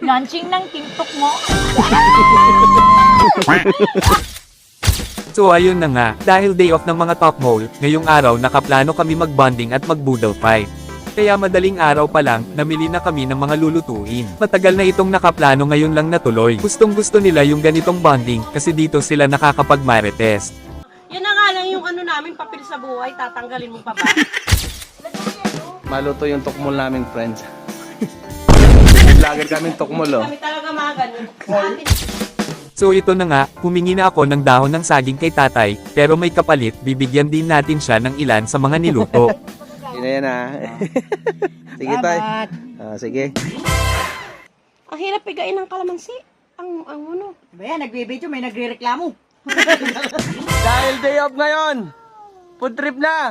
Launching ng TikTok mo. So ayun na nga, dahil day off ng mga top mole, ngayong araw nakaplano kami mag-bonding at mag-boodle fight. Kaya madaling araw pa lang, namili na kami ng mga lulutuin. Matagal na itong nakaplano, ngayon lang natuloy. Gustong gusto nila yung ganitong bonding, kasi dito sila nakakapag-marites. Yan na nga lang yung ano namin, papel sa buhay, tatanggalin mo pa ba? Maluto yung tukmol namin, friends. Vlogger kaming tukmol, oh. Kami talaga mga ganun. So ito na nga, humingi na ako ng dahon ng saging kay tatay, pero may kapalit, bibigyan din natin siya ng ilan sa mga niluto. Yun na yan, ah. Sige, tay. Sige. Ang hirap pigain ng kalamansi. Ang ano. Ba yan, nagbibidyo, may nagre-reklamo. Dahil day off ngayon, food trip na.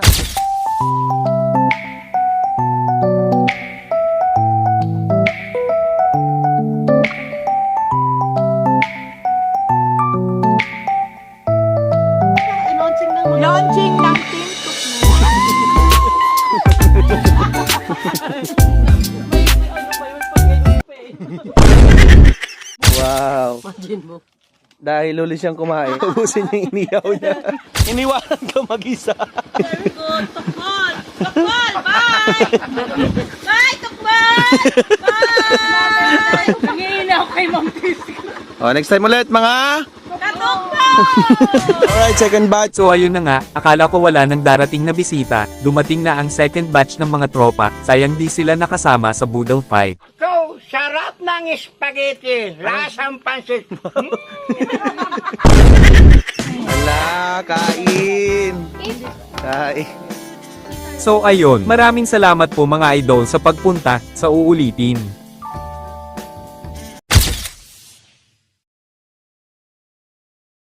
Launching ng TikTok mo. Wow. Imagine mo. Dahil huli siyang kumain, ubusin niya yung iniyaw niya. Iniwanan ka mag-isa. Very good. Tukmol! Tukmol! Bye! Bye, Tukmol! Bye! Nangihina ako kay Ma'am Tis. Next time ulit, mga... Katukmol! Alright, second batch. So ayun na nga, akala ko wala nang darating na bisita, dumating na ang second batch ng mga tropa, sayang di sila nakasama sa boodle fight. So, sarap ng spaghetti, lasang pansit. Ala, kain. Kain. So ayun, maraming salamat po mga idol sa pagpunta, sa uulitin.